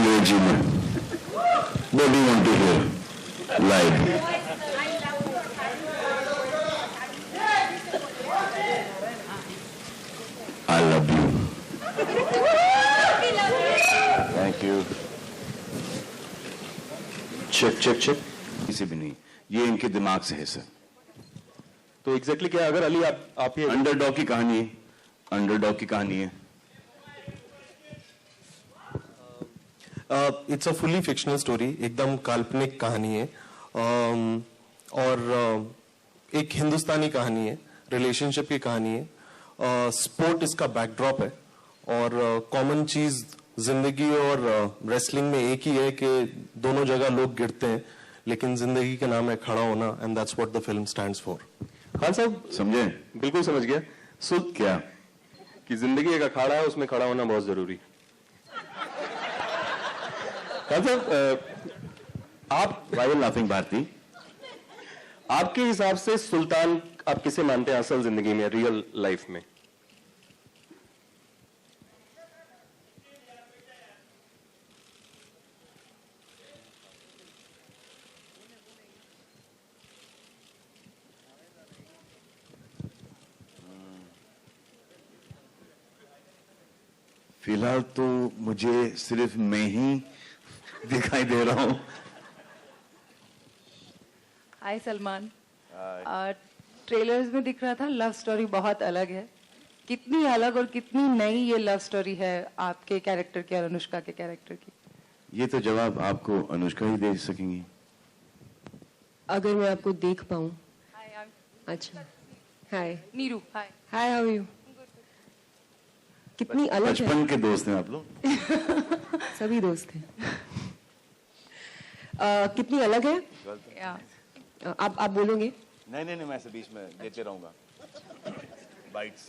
अंग्रेजी में. What do you want to hear? Live. I love you. Thank you. Check check check. किसी भी नहीं, ये इनके दिमाग से है सर. तो एग्जैक्टली क्या अगर अली आप ये अंडरडॉग की कहानी है. अंडरडॉग की कहानी है. It's a fully fictional story, एकदम काल्पनिक कहानी है. और एक हिंदुस्तानी कहानी है, रिलेशनशिप की कहानी है. स्पोर्ट इसका बैकड्रॉप है और कॉमन चीज जिंदगी और रेसलिंग में एक ही है कि दोनों जगह लोग गिरते हैं, लेकिन जिंदगी के नाम है खड़ा होना, and that's what the film stands for. Khan साहब समझे? बिल्कुल समझ गया. सो क्या कि जिंदगी एक अखाड़ा है, उसमें खड़ा होना बहुत जरूरी. खान साहब आप Why are you laughing, Bharti? आपके हिसाब से सुल्तान आप किसे मानते हैं असल जिंदगी में, रियल लाइफ में? फिलहाल तो मुझे सिर्फ मैं ही दिखाई दे रहा हूं. हाय सलमान. ट्रेलर्स में दिख रहा था लव स्टोरी बहुत अलग है. कितनी अलग और कितनी नई ये लव स्टोरी है आपके कैरेक्टर की और अनुष्का के कैरेक्टर की? ये तो जवाब आपको अनुष्का ही दे सकेंगी. अगर मैं आपको देख पाऊं. हाय. अच्छा. हाय नीरू. हाय. हाय, हाउ आर यू? कितनी अलग है. बचपन के दोस्त हैं आप लोग. सभी दोस्त हैं. कितनी अलग है. आप बोलोगे? नहीं मैं ऐसे बीच में देते रहूंगा बाइट्स.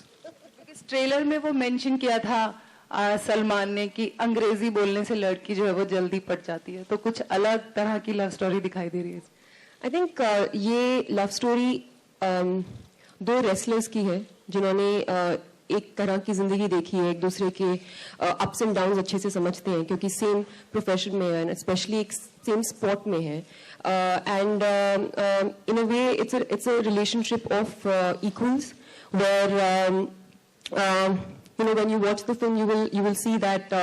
इस ट्रेलर में वो मेंशन किया था सलमान ने कि अंग्रेजी बोलने से लड़की जो है वो जल्दी पट जाती है, तो कुछ अलग तरह की लव स्टोरी दिखाई दे रही है. आई थिंक ये लव स्टोरी दो रेसलर्स की है जिन्होंने एक तरह की जिंदगी देखी है, एक दूसरे के अप्स एंड डाउन्स अच्छे से समझते हैं क्योंकि सेम प्रोफेशन में है, स्पेशली एक सेम स्पोर्ट में है. And in a way it's a relationship of equals where you know when you watch the film you will see that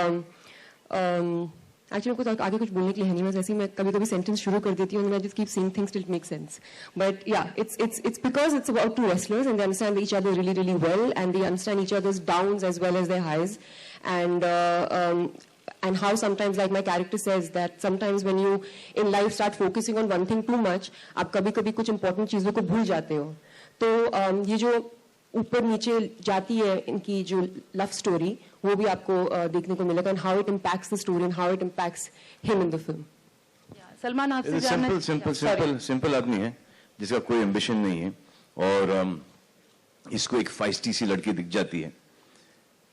actually कुछ आगे कुछ बोलने के लिए है नहीं, मैं जैसे मैं कभी सेंटेंस शुरू कर देती हूँ and I just keep saying things till it makes sense. But yeah, it's because it's about two wrestlers and they understand each other really well and they understand each other's downs as well as their highs. And how sometimes, like my character says, that sometimes when you in life start focusing on one thing too much, आप कभी कुछ important चीजों को भूल जाते हो. तो ये जो ऊपर नीचे जाती है इनकी जो लव स्टोरी, वो भी आपको देखने को मिलेगा, and how it impacts the story and how it impacts him in the film. Salman आपसे जानना. सिंपल आदमी है जिसका कोई एम्बिशन नहीं है और इसको एक फाइस्टी सी लड़की दिख जाती है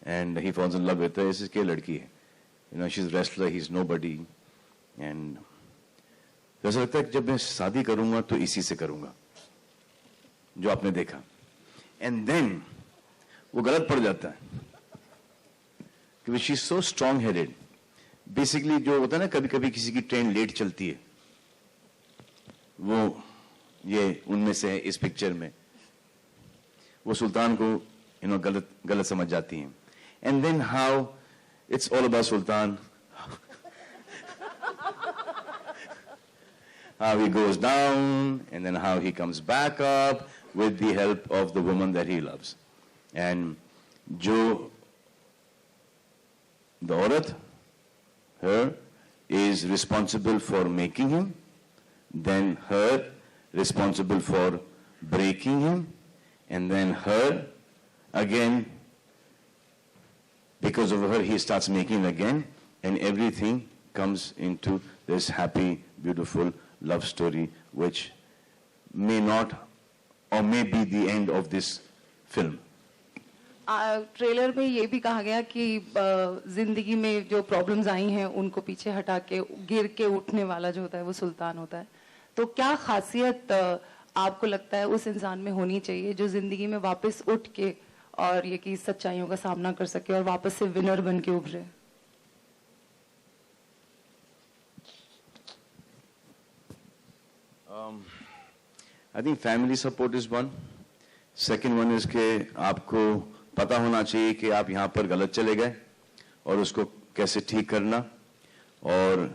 and he falls in love with her. इसकी लड़की है, you know, she is wrestler, he is nobody. And ऐसा लगता है कि जब मैं शादी करूंगा तो इसी से करूंगा जो आपने देखा. एंड देन वो गलत पड़ जाता है क्योंकि she is so strong headed. Basically जो होता है ना, कभी कभी किसी की ट्रेन लेट चलती है, वो ये उनमें से है. इस पिक्चर में वो सुल्तान को गलत समझ जाती हैं. And then how it's all about Sultan, how he goes down and then how he comes back up with the help of the woman that he loves. And जो the औरत, her, is responsible for making him, then her responsible for breaking him, and then her again, because of her he starts making again, and everything comes into this happy, beautiful love story which may not or may be the end of this film. Trailer में ये भी कहा गया कि जिंदगी में जो problems आई हैं उनको पीछे हटा के गिर के उठने वाला जो होता है वो सुल्तान होता है. तो क्या खासियत आपको लगता है उस इंसान में होनी चाहिए जो जिंदगी में वापस उठ के और ये कि सच्चाइयों का सामना कर सके और वापस से विनर बन के उभरे? I think family support is one. Second one is कि आपको पता होना चाहिए कि आप यहाँ पर गलत चले गए और उसको कैसे ठीक करना. और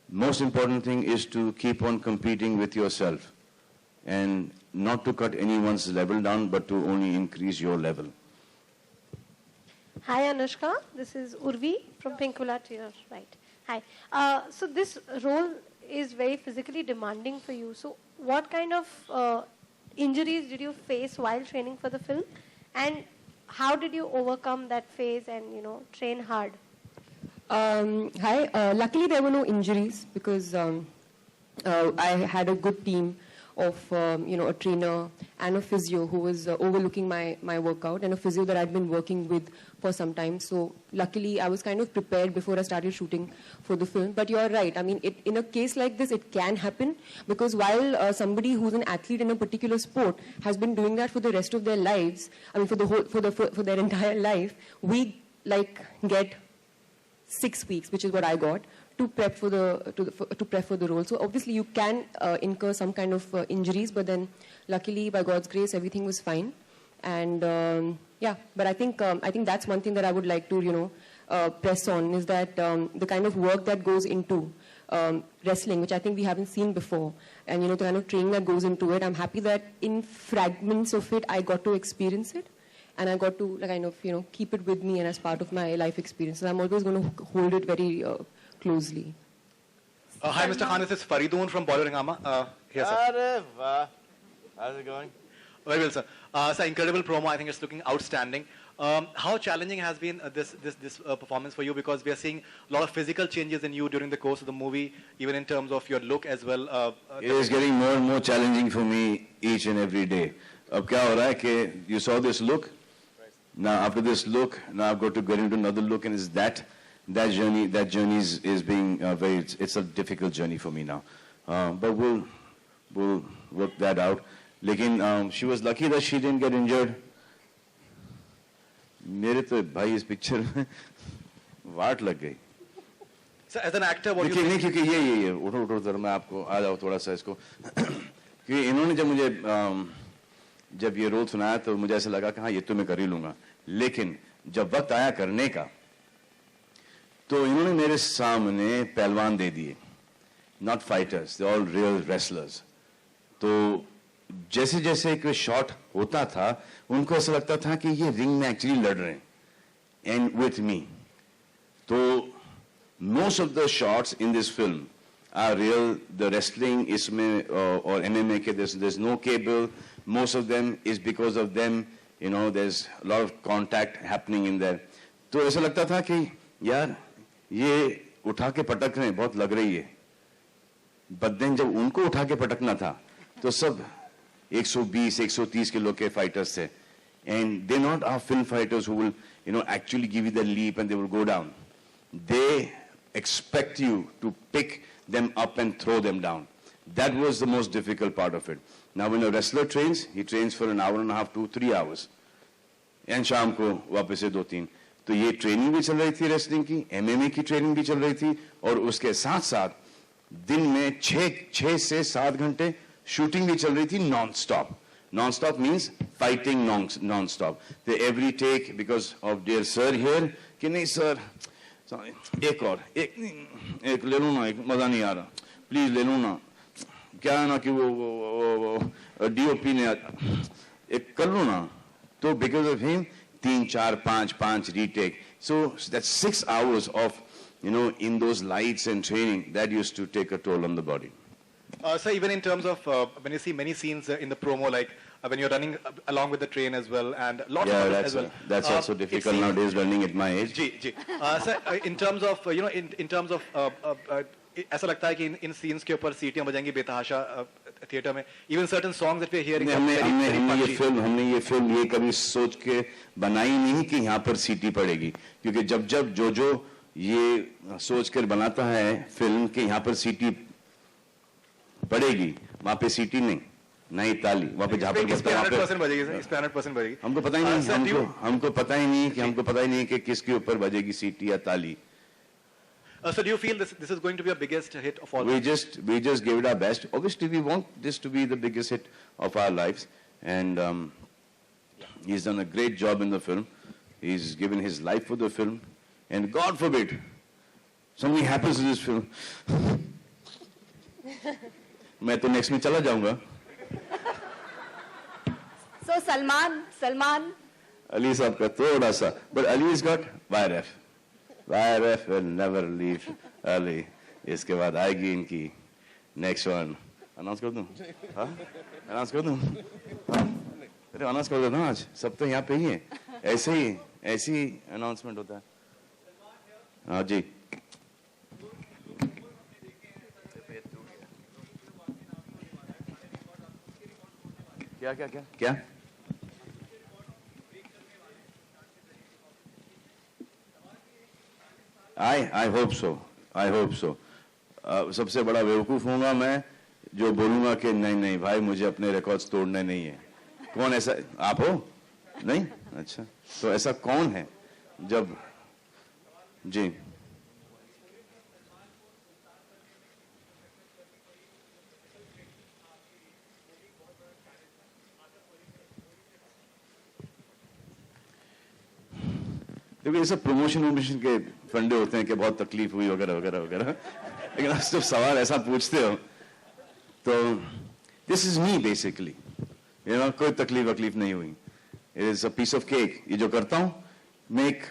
most important thing is to keep on competing with yourself and not to cut anyone's level down, but to only increase your level. Hi Anushka, this is Urvi from Pinkula to your right. Hi. So this role is very physically demanding for you. So what kind of injuries did you face while training for the film, and how did you overcome that phase and train hard? Hi. Luckily, there were no injuries because I had a good team of a trainer and a physio who was overlooking my workout, and a physio that I'd been working with for some time. So luckily I was kind of prepared before I started shooting for the film. But you're right, I mean in a case like this it can happen, because while somebody who's an athlete in a particular sport has been doing that for the rest of their lives, I mean for their entire life, we get 6 weeks, which is what I got, to prep for the role. So obviously you can incur some kind of injuries, but then luckily by God's grace everything was fine. And yeah, but I think that's one thing that I would like to press on, is that the kind of work that goes into wrestling, which I think we haven't seen before, and the kind of training that goes into it. I'm happy that in fragments of it I got to experience it. And I got to kind of, keep it with me and as part of my life experiences. I'm always going to hold it very closely. Hi, Mr. Khan. This is Faridoon from Bollywood Hangama. Here, sir. How's it going? Very well, sir. Sir, incredible promo. I think it's looking outstanding. How challenging has been this performance for you? Because we are seeing a lot of physical changes in you during the course of the movie, even in terms of your look as well. It is getting more and more challenging for me each and every day. अब क्या हो रहा है कि you saw this look. Now after this look, now I've got to get into another look, and is that journey is being it's a difficult journey for me now. But we'll work that out. Lekin she was lucky that she didn't get injured. मेरे तो भाई इस picture में वाट लग गई. So as an actor, what do you think? क्योंकि ये उठो जरा, मैं आपको आ जाओ थोड़ा सा इसको. क्योंकि इन्होंने जब ये रोल सुनाया तो मुझे ऐसा लगा कि हाँ ये तो मैं कर ही लूंगा. लेकिन जब वक्त आया करने का तो इन्होंने मेरे सामने पहलवान दे दिए, not fighters, they all real wrestlers. तो जैसे जैसे एक शॉट होता था उनको ऐसा लगता था कि ये रिंग में एक्चुअली लड़ रहे हैं एंड विथ मी. तो most of the shots in this film are real. The wrestling इसमें और MMA के there's no cable. Most of them is because of them, there's a lot of contact happening in there. तो ऐसा लगता था कि यार ये उठा के पटक रहे हैं, बहुत लग रही है. But then जब उनको उठा के पटकना था तो सब 120-130 किलो के फाइटर्स थे. And they're not our film fighters who will, actually give you the leap and they will go down. They expect you to pick them up and throw them down. That was the most difficult part of it. Now when a wrestler trains, he trains for an hour and a half to 3 hours. And शाम को वापस से 2-3. तो ये training भी चल रही थी रेसलिंग की, MMA की ट्रेनिंग भी चल रही थी, और उसके साथ साथ दिन में 6 से 7 घंटे शूटिंग भी चल रही थी non stop. Non stop means fighting non stop. तो every take because of dear sir here कि नहीं सर एक ले लो ना, एक मजा नहीं आ रहा, प्लीज ले लो ना. क्या है ना कि वो DOP ने एक कर लो ना. तो because of him 3, 4, 5 retake. So that's 6 hours of in those lights and training that used to take a toll on the body. So even in terms of when you see many scenes in the promo, like when you're running along with the train as well, and lots of others as well. That's also difficult nowadays running at my age. So in terms of in terms of ऐसा लगता है कि इन scenes के ऊपर सीटियां बजाएंगी बेतहाशा theatre में. Even certain songs that we are hearing. हमने ये फिल्म ये कभी सोच के बनाई नहीं कि यहाँ पर सीटी पड़ेगी, क्योंकि जब जो ये सोच कर बनाता है फिल्म कि यहाँ पर सीटी पड़ेगी, वहाँ पे सीटी नहीं ताली, वहाँ पे जहाँ पर 100% बजेगी सर, इस पे 100% बजेगी. हमको पता ही नहीं कि किसके ऊपर बजेगी सीटी या ताली. So do you feel this is going to be a biggest hit of all? We just gave it our best. Obviously, we want this to be the biggest hit of our lives, and he's done a great job in the film. He's given his life for the film, and God forbid something happens to this film. मैं तो next में चला जाऊंगा. So Salman. Ali साहब का थोड़ा सा, but Ali's got YRF. YRF will never leave Ali. इसके बाद आएगी इनकी next one. Announce कर दूं? हाँ? Announce कर दूं? हाँ? अरे announce कर देना आज. सब तो यहाँ पे ही हैं. ऐसे ही announcement होता है. हाँ जी. क्या? I hope so. सबसे बड़ा बेवकूफ होऊंगा मैं जो बोलूंगा कि नहीं भाई मुझे अपने रिकॉर्ड्स तोड़ने नहीं है. कौन ऐसा? आप हो? नहीं? अच्छा. तो ऐसा कौन है जब जी देखिए ये सब प्रमोशन के फंडे होते हैं कि बहुत तकलीफ हुई वगैरह वगैरह वगैरह. लेकिन आप जब सवाल ऐसा पूछते हो तो दिस इज मी बेसिकली. कोई तकलीफ नहीं हुई. It is a piece of cake. ये जो करता हूं मैं एक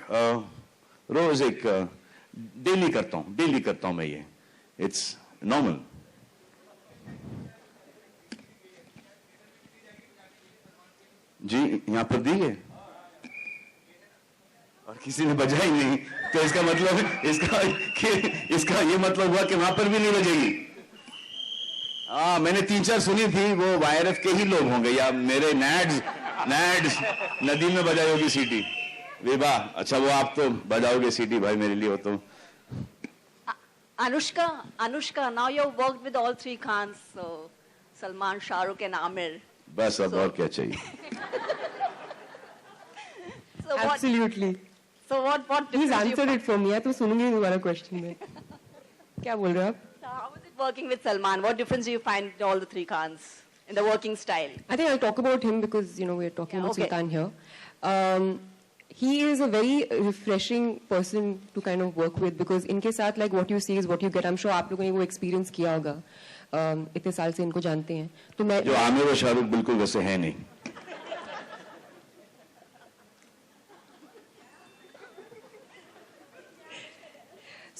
रोज एक डेली करता हूं मैं ये. It's normal. जी यहां पर दी है और किसी ने बजा ही नहीं, तो इसका मतलब इसका ये मतलब हुआ कि वहां पर भी नहीं बजेगी. मैंने 3-4 सुनी थी, वो YRF के ही लोग होंगे या मेरे नैड्स नदी में बजाई होगी सीटी. विवाह. अच्छा वो आप तो बजाओगे सीटी भाई मेरे लिए हो तो. Anushka, now you've worked with all three Khans, so Salman, Shah Rukh and Amir. बस अब और क्या चाहिए. So Absolutely. what He's difference answered it for me. तो सुनूंगी दोबारा question में. क्या बोल रहे हो आप? So how is it working with Salman? What difference do you find in all the three Khans in the working style? I think I'll talk about him because we're talking about okay. Sultan here. He is a very refreshing person to kind of work with because इनके साथ like what you see is what you get. I'm sure आप लोगों ने वो experience किया होगा. इतने साल से इनको जानते हैं. तो मैं जो आमिर और शाहरुख बिल्कुल वैसे हैं नहीं.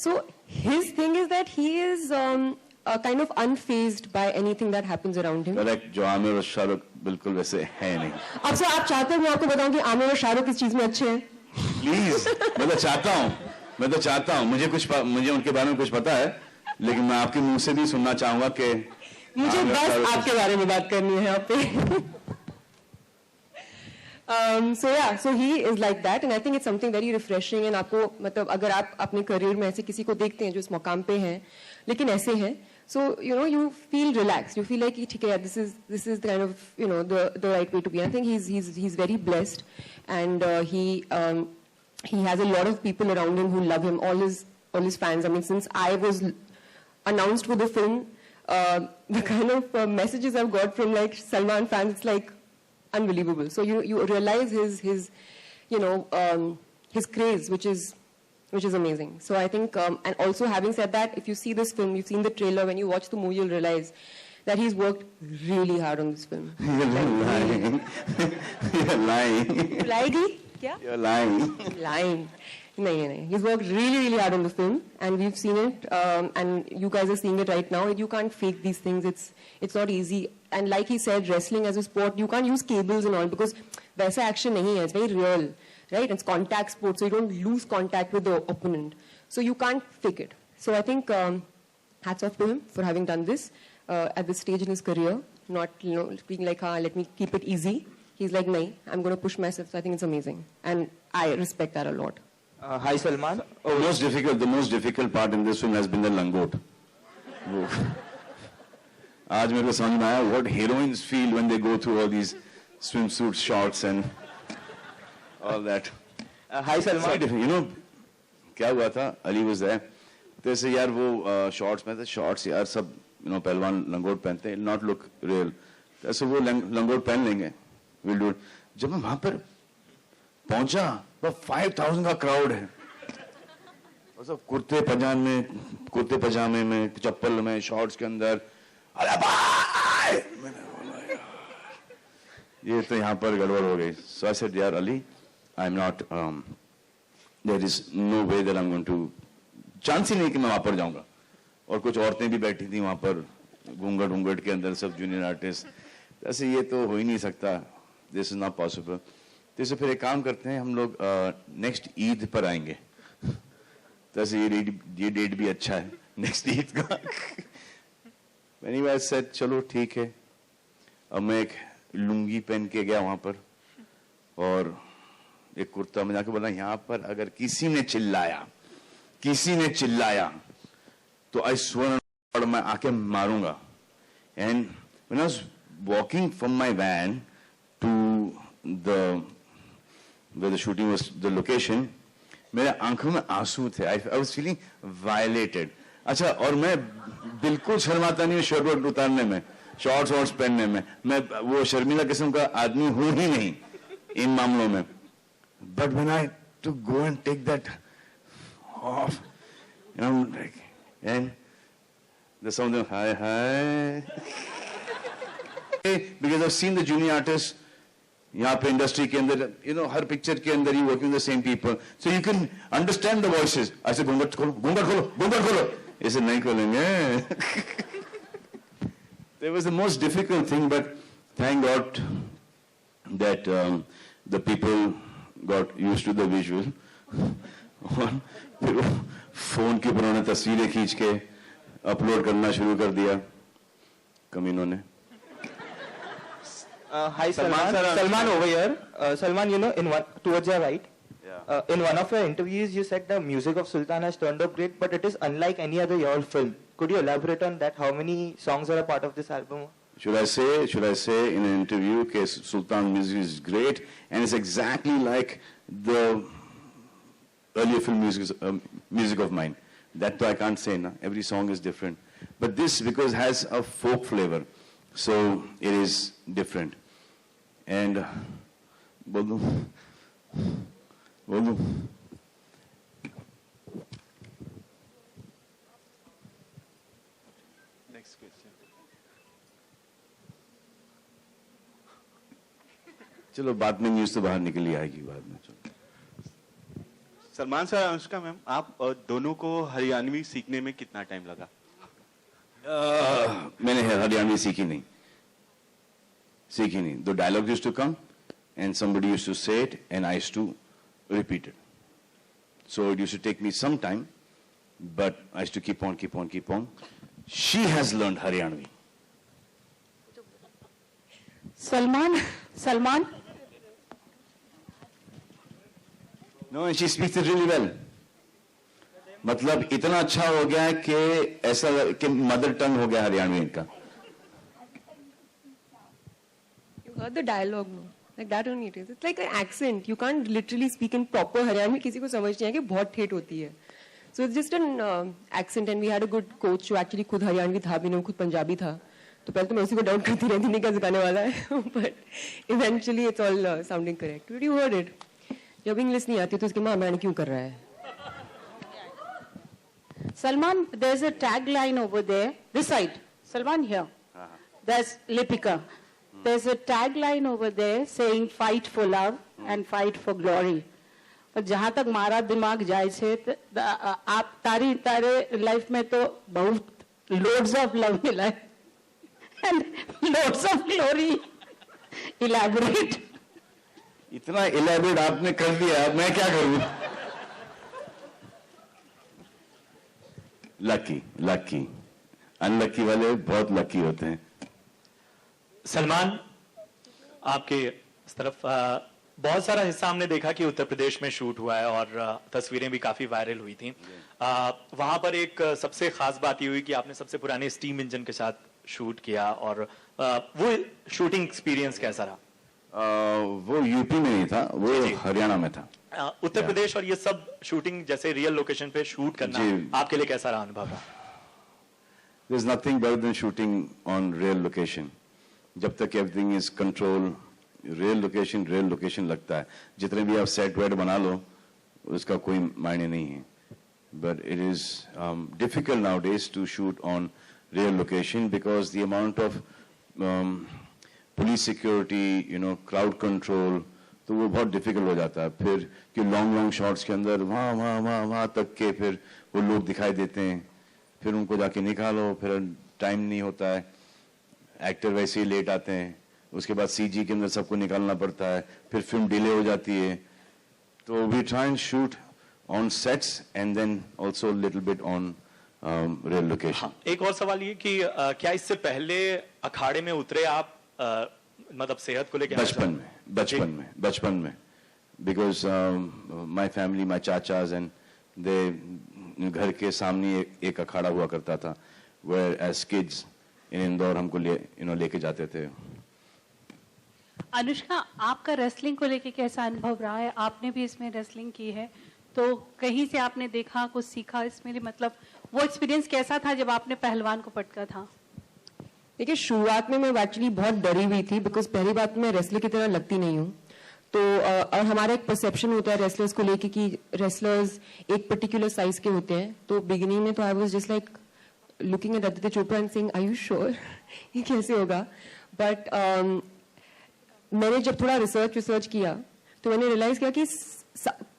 So his thing is that he is kind of unfazed by anything that happens around him. Correct. जो आमिर और शाहरुख बिल्कुल वैसे हैं नहीं. अब सर आप चाहते हैं मैं आपको बताऊं कि आमिर और शाहरुख इस चीज में अच्छे हैं? प्लीज. मैं तो चाहता हूँ मुझे उनके बारे में कुछ पता है, लेकिन मैं आपके मुंह से भी सुनना चाहूंगा कि मुझे बस आपके बारे में बात करनी है यहाँ पे. So he is like that and I think it's something very refreshing and आपको मतलब अगर आप अपने करियर में ऐसे किसी को देखते हैं जो इस मकाम पे हैं लेकिन ऐसे हैं, so you feel relaxed, you feel like ठीक है this is kind of the right way to be. I think he's very blessed and he has a lot of people around him who love him, all his fans. I mean since I was announced for the film, the kind of messages I've got from like Salman fans, it's like unbelievable. So you realize his craze, which is amazing. So I think, and also having said that, if you see this film, you've seen the trailer, when you watch the movie, you'll realize that he's worked really hard on this film. You're lying. You're lying. You're lying. Lying. No. He's worked really hard on the film, and we've seen it, and you guys are seeing it right now. You can't fake these things. It's not easy. And like he said, wrestling as a sport, you can't use cables and all because वैसा action नहीं है. It's very real, right? It's contact sport, so you don't lose contact with the opponent. So you can't fake it. So I think hats off to him for having done this at this stage in his career. Not being like, let me keep it easy. He's like, nahin, I'm going to push myself. So I think it's amazing, and I respect that a lot. Hi Salman. The most difficult part in this film has been the langot. आज मेरे को समझ में आया what heroines feel when they go through all these swimsuit shorts and all that. Hi Salman. क्या हुआ था? Ali was there. तो ऐसे यार वो शॉर्ट्स में थे, शॉर्ट्स यार सब पहलवान लंगोट पहनते हैं, नॉट लुक रियल, तो ऐसे वो लंगोट पहन लेंगे, विल डू। जब मैं वहां पर पहुंचा वो 5000 का क्राउड है, और सब कुर्ते पजामे में, चप्पल में, शॉर्ट्स के अंदर। अरे भाई, मैंने बोला यार ये तो यहाँ पर गड़बड़ हो गई। सो आई सेड यार Ali, I am not, there is no way that I am going to, chance ही नहीं कि मैं वहां पर जाऊंगा। और कुछ औरतें भी बैठी थी वहां पर घूंघट के अंदर, सब जूनियर आर्टिस्ट। ऐसे ये तो हो ही नहीं सकता, दिस इज नॉट पॉसिबल। तो इसे फिर एक काम करते हैं, हम लोग नेक्स्ट ईद पर आएंगे। तो ऐसे ये डेट भी अच्छा है, नेक्स्ट ईद का। मैंने बात सेड चलो ठीक है। अब मैं एक लुंगी पहन के गया वहां पर, और एक कुर्ता में जाके बोला, यहाँ पर अगर किसी ने चिल्लाया तो आई स्वेयर मैं आके मारूंगा। And when I was walking from my van to the shooting was the location, मेरे आंखों में आंसू थे, आई वाज फीलिंग वायलेटेड। अच्छा, और मैं बिल्कुल शर्माता नहीं हूँ शर्ट वर्ट उतारने में, शॉर्ट्स पहनने में, मैं वो शर्मीला किस्म का आदमी हूं ही नहीं इन मामलों में। But when I to go and take that off, and the sound of hi because I've seen the junior artists यहाँ पे इंडस्ट्री के अंदर, हर पिक्चर के अंदर you working with the same people, so you can understand the voices. ऐसे घूंघट खोलो, ऐसे नहीं खोलेंगे। It was the most difficult thing, but thank God that the people got used to the visual. फिर फोन के ऊपर उन्होंने तस्वीरें खींच के अपलोड करना शुरू कर दिया कमीनों ने। Hi Salman over here. Salman, towards your right. Yeah. In one of your interviews, you said the music of Sultan has turned out great, but it is unlike any other your film. Could you elaborate on that? How many songs are a part of this album? Should I say in an interview that Sultan music is great, and it's exactly like the earlier film music of mine. That I can't say now. Every song is different. But this, because it has a folk flavor, so it is different. And Bolu. Next question. चलो बाद में news तो बाहर निकली आएगी बाद में। Salman sir, Anushka ma'am, आप दोनों को हरियाणवी सीखने में कितना टाइम लगा? मैंने हरियाणवी सीखी नहीं। The dialogue used to come and somebody used to say it and I used to repeat it. So it used to take me some time, but I used to keep on. She has learned Haryanvi. Salman. No, and she speaks it really well. मतलब इतना अच्छा हो गया है कि ऐसा कि mother tongue हो गया हरियाणवी इनका। You heard the dialogue, no? Like that only it is. It's like an accent. You can't literally speak in proper Haryanvi. किसी को समझ नहीं है कि बहुत ठेठ होती है. So it's just an accent, and we had a good coach जो actually खुद हरियाणवी था भी नहीं, खुद पंजाबी था. तो पहले तो मैं उसी को डाउट करती रहती नहीं क्या सिखाने वाला है. But eventually it's all sounding correct. But you heard it. जब इंग्लिश नहीं आती तो उसकी माँ मैंने क्यों कर रहा है? Salman, there's a tagline over there. This side. Salman here. There's Lipika. There's a tagline over there saying fight for love and fight for glory. पर जहाँ तक मारा दिमाग जाए छे आप तारे लाइफ में तो बहुत loads of love मिला है and loads of glory. Elaborate. इतना elaborate आपने कर दिया, अब मैं क्या करूँ? लकी अनलकी वाले बहुत लकी होते हैं। सलमान, आपके इस तरफ बहुत सारा हिस्सा हमने देखा कि उत्तर प्रदेश में शूट हुआ है और तस्वीरें भी काफी वायरल हुई थी। वहां पर एक सबसे खास बात ये हुई कि आपने सबसे पुराने स्टीम इंजन के साथ शूट किया और वो शूटिंग एक्सपीरियंस कैसा रहा? वो यूपी में नहीं था, वो हरियाणा में था। उत्तर प्रदेश और ये सब शूटिंग जैसे रियल लोकेशन पे शूट करना आपके लिए कैसा रहा अनुभव? There's nothing better than shooting on real location. जब तक everything is control, real location लगता है। जितने भी आप सेट वेट बना लो, उसका कोई मायने नहीं है। But it is difficult nowadays to shoot on real location because the amount of police security, crowd control, तो वो बहुत डिफिकल्ट हो जाता है। फिर कि लॉन्ग शॉट्स के अंदर वहाँ तक के फिर वो लोग दिखाई देते हैं, फिर उनको जाके निकालो, फिर टाइम नहीं होता है, एक्टर वैसे ही लेट आते हैं, उसके बाद सीजी के अंदर सबको निकालना पड़ता है, फिर फिल्म डिले हो जाती है। तो we try and shoot on sets and then also little bit on real location. एक और सवाल ये कि क्या इससे पहले अखाड़े में उतरे आप, मतलब सेहत को लेकर? बचपन में because my family, my chachas and they, घर के सामने एक अखाड़ा हुआ करता था, where as kids in Indore हमको लेके जाते थे। अनुष्का, आपका रेसलिंग को लेके कैसा अनुभव रहा है? आपने भी इसमें रेसलिंग की है, तो कहीं से आपने देखा, कुछ सीखा इसमें, मतलब वो एक्सपीरियंस कैसा था जब आपने पहलवान को पटका था? देखिए, शुरुआत में मैं एक्चुअली बहुत डरी हुई थी बिकॉज पहली बात मैं रेसलर की तरह लगती नहीं हूँ। तो और हमारा एक परसेप्शन होता है रेसलर्स को लेके कि रेसलर्स एक पर्टिकुलर साइज के होते हैं। तो बिगिनिंग में तो I was just like looking at Aditya Chopra and saying are you sure ये कैसे होगा? बट मैंने जब थोड़ा रिसर्च किया तो मैंने रियलाइज किया कि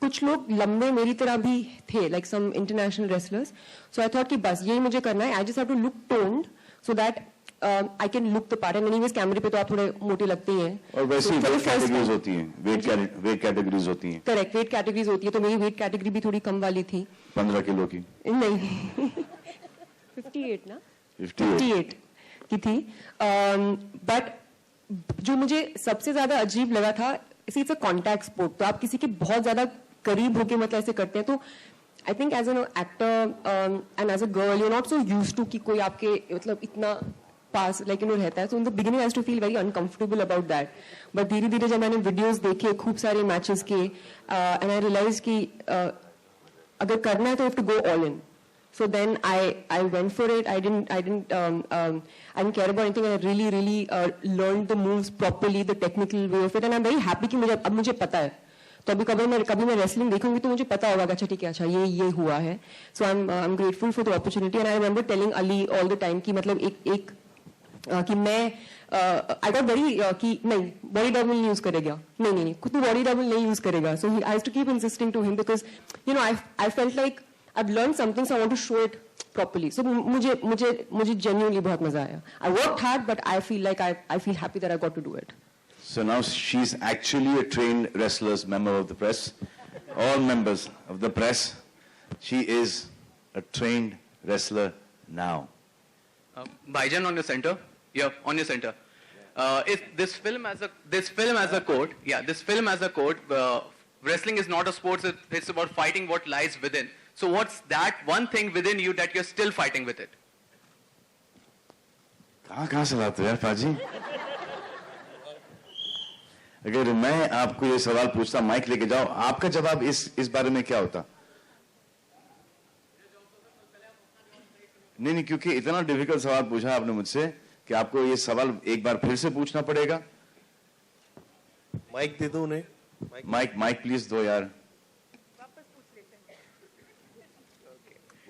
कुछ लोग लंबे मेरी तरह भी थे, like some international wrestlers. So I thought कि बस यही मुझे करना है, I just have to look toned so that I can look the part. And anyways कैमरे पे तो आप थोड़े मोटे लगते ही हैं, और वैसे वेट कैटेगरीज होती हैं, वेट कैटेगरीज होती हैं। करेक्ट, वेट कैटेगरीज होती है, तो मेरी वेट कैटेगरी भी थोड़ी कम वाली थी, 15 किलो की नहीं 58 ना 58 की थी। बट जो मुझे सबसे ज्यादा अजीब लगा था, इट्स अ कॉन्टैक्ट स्पोर्ट, तो आप किसी के बहुत ज्यादा करीब होके मतलब ऐसे करते हैं। तो I think as an actor and as a girl you are not so used to कि कोई आपके मतलब इतना पास लाइक रहता है। So in the beginning I used to feel very uncomfortable about that. But धीरे धीरे जब मैंने वीडियोस देखे खूब सारे मैचेस के, एंड आई रियलाइज कि अगर करना है तो have to go all in. So then I went for it. I didn't care about anything. I really learned the moves properly, the technical way of it, and I'm very happy कि अब मुझे पता है। तो अभी कभी मैं wrestling देखूंगी तो मुझे पता होगा, अच्छा ठीक है, अच्छा ये हुआ है। So I'm grateful for the opportunity, and I remember telling Ali all the time कि मतलब एक कि मैं I got very कि नहीं body double नहीं यूज करेगा, नहीं खुद तो body double नहीं यूज करेगा। So I used to keep insisting to him because I felt like I've learned something, so I want to show it properly. So मुझे genuinely बहुत मजा आया. I worked hard, but I feel like I feel happy that I got to do it. So now she's actually a trained wrestler, member of the press. All members of the press, she is a trained wrestler now. Baijan, on your center. Yeah, on your center. If this film as a code, this film as a code. Wrestling is not a sport; it's about fighting what lies within. So what's that one thing within you that you're still fighting with it? कहाँ से लाते हो यार पाजी? अगर मैं आपको ये सवाल पूछता, माइक लेके जाओ, आपका जवाब इस बारे में क्या होता? नहीं, क्योंकि इतना डिफिकल्ट सवाल पूछा आपने मुझसे कि आपको ये सवाल एक बार फिर से पूछना पड़ेगा। माइक दे दो उन्हें। माइक प्लीज दो यार।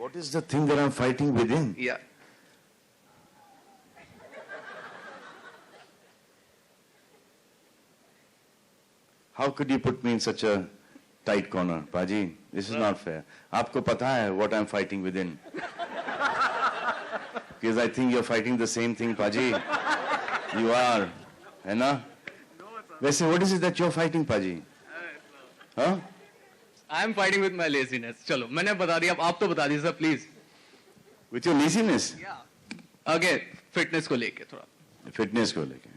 What is the thing that I'm fighting within? Yeah. How could you put me in such a tight corner, Paji? This is not fair. आपको पता है what I'm fighting within? Because I think you're fighting the same thing, Paji. You are, है ना? वैसे what is it that you're fighting, Paji? Huh? I am fighting with my laziness. चलो, मैंने बता दिया, आप तो बता दीजिए, please. With your laziness? Yeah. Again, fitness को लेके थोड़ा. Fitness को लेके.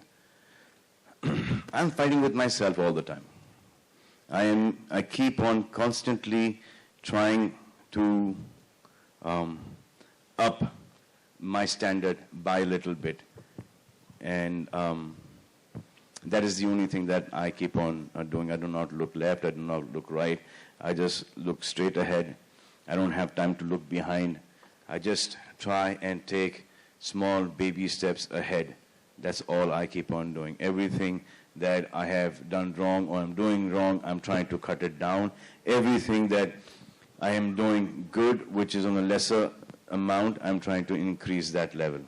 I'm fighting with myself all the time. I keep on constantly trying to up my standard by a little bit, and that is the only thing that I keep on doing. I do not look left, I do not look right. I just look straight ahead. I don't have time to look behind. I just try and take small baby steps ahead. That's all I keep on doing. Everything that I have done wrong or I'm doing wrong, I'm trying to cut it down. Everything that I am doing good, which is on a lesser amount, I'm trying to increase that level.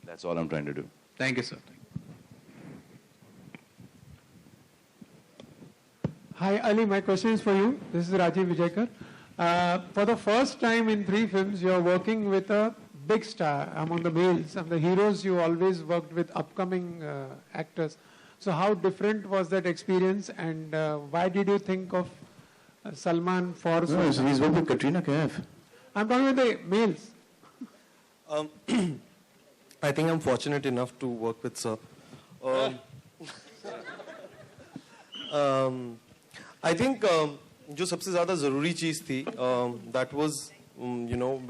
That's all I'm trying to do. Thank you, sir. Hi, Ali. My question is for you. This is Rajiv Vijayakar. For the first time in 3 films, you are working with a big star among the males. And the heroes, you always worked with upcoming actors. So how different was that experience, and why did you think of Salman for... No, so he's worked with Katrina Kaif. I'm talking about the males. I think I'm fortunate enough to work with Sir. I think जो सबसे ज़्यादा ज़रूरी चीज़ थी, that was, you know,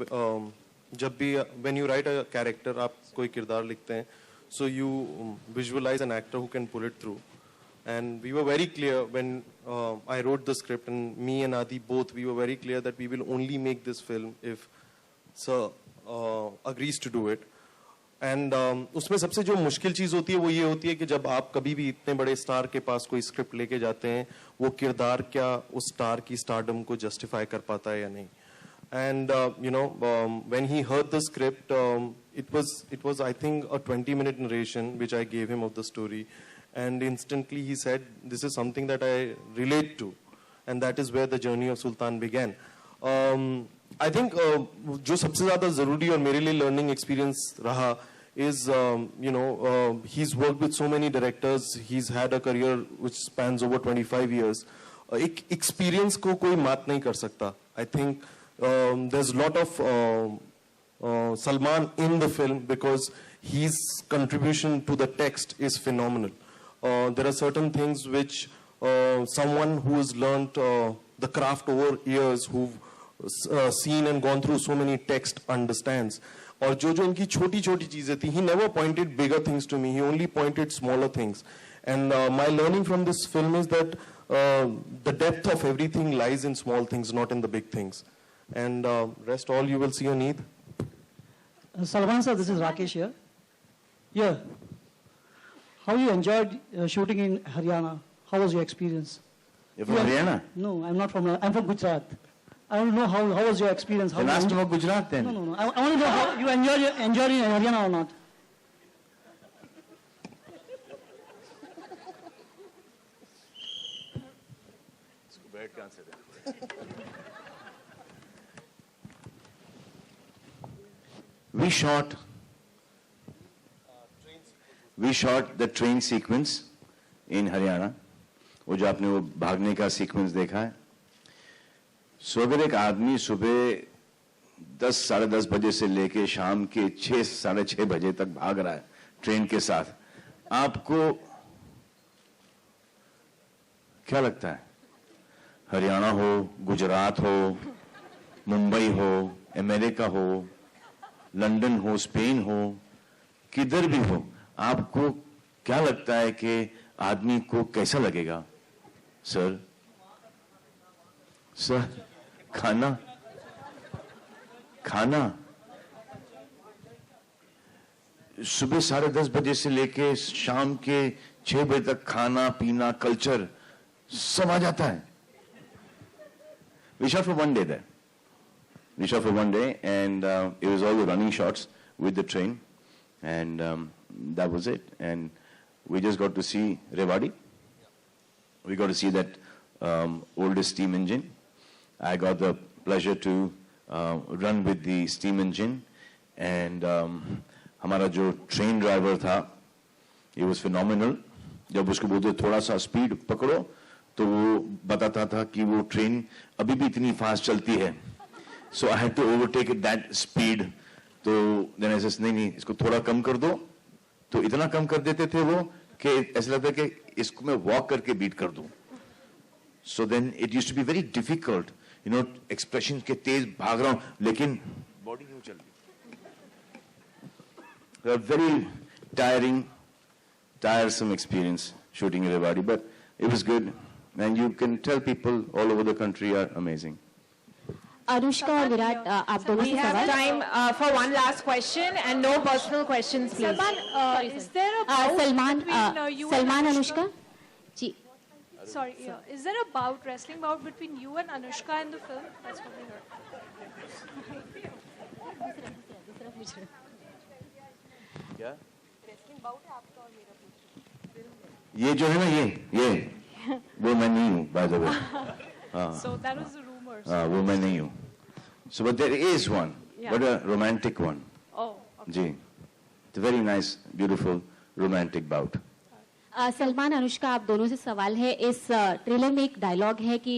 जब भी when you write a character, आप कोई किरदार लिखते हैं, so you visualize an actor who can pull it through. And we were very clear when I wrote the script, and me and Adi both, we were very clear that we will only make this film if Sir agrees to do it. And उसमें सबसे जो मुश्किल चीज़ होती है वो ये होती है कि जब आप कभी भी इतने बड़े स्टार के पास कोई स्क्रिप्ट लेके जाते हैं, वो किरदार क्या उस स्टार की स्टारडम को जस्टिफाई कर पाता है या नहीं. And you know when he heard the script, it was I think a 20-minute narration which I gave him of the story, and instantly he said, this is something that I relate to, and that is where the journey of Sultan began. I think जो सबसे ज़्यादा ज़रूरी और मेरे लिए learning experience रहा is, you know, he's worked with so many directors, he's had a career which spans over 25 years. एक experience को कोई मात नहीं कर सकता. I think there's a lot of Salman in the film because his contribution to the text is phenomenal. There are certain things which someone who has learnt the craft over years, who've seen and gone through so many texts understands. और जो इनकी छोटी छोटी चीजें थी, he never pointed bigger things to me, he only pointed smaller things. And my learning from this film is that the depth of everything lies in small things, not in the big things. And rest all you will see on Eid. Salman sir, this is Rakesh here. Yeah. How you enjoyed shooting in Haryana? How was your experience? You're from Haryana? No, I'm not from. I'm from Gujarat. I want to know how was your experience? How then ask him about Gujarat then. No. I want to know how you enjoyed in Haryana or not. We shot the train sequence in Haryana. वो जो आपने वो भागने का sequence देखा है. सो अगर एक आदमी सुबह 10 साढ़े 10 बजे से लेके शाम के 6 साढ़े 6 बजे तक भाग रहा है ट्रेन के साथ, आपको क्या लगता है? हरियाणा हो, गुजरात हो, मुंबई हो, अमेरिका हो, लंदन हो, स्पेन हो, किधर भी हो, आपको क्या लगता है कि आदमी को कैसा लगेगा? सर खाना सुबह 10:30 बजे से लेके शाम के 6 बजे तक खाना पीना कल्चर सब आ जाता है. We shot for one day there. We shot for one day, and it was all the running shots with the train, and that was it. And we just got to see Rewari. We got to see that oldest steam engine. I got the pleasure to run with the steam engine, and हमारा जो train driver था, it was phenomenal. जब उसको बोलते थोड़ा सा speed पकड़ो, तो वो बताता था कि वो train अभी भी इतनी fast चलती है. So I had to overtake it that speed. तो then I said नहीं इसको थोड़ा कम कर दो. तो इतना कम कर देते थे वो कि ऐसा लगता है कि इसको मैं walk करके beat कर दूं. So then it used to be very difficult, you know, expressions के तेज भाग रहा हूं लेकिन body नहीं चल रही. A very tiresome experience. shooting in Rewari, but it was good. And you can tell people all over the country are amazing. Anushka और विराट आप दोनों से We have सवाल time for one last question and no personal questions, please. Salman, is there a bout Salman between you Salman and Anushka ji Sorry, is there a bout, wrestling bout between you and Anushka in the film? That's what we heard. क्या? ये जो है ना ये वो मैं नहीं हूँ, by the way. So that was the rumor. वो मैं नहीं हूँ. So but there is one, Yeah. but a romantic one. Oh, okay. Ji, it's a very nice, beautiful, romantic bout. Salman Anushka आप दोनों से सवाल है इस ट्रेलर में एक डायलॉग है कि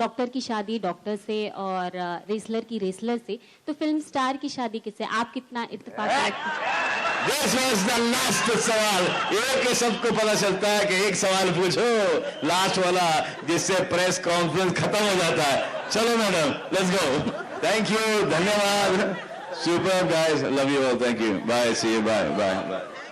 डॉक्टर की शादी डॉक्टर से और रेसलर की रेसलर से तो फिल्म स्टार की शादी किससे आप कितना इत्तेफाक This was the last सवाल. एक सबको पता चलता है कि एक सवाल पूछो लास्ट वाला जिससे प्रेस कॉन्फ्रेंस खत्म हो जाता है. चलो madam, let's go. Thank you, धन्यवाद. Super guys, love you all. Thank you. Bye. See you. Bye.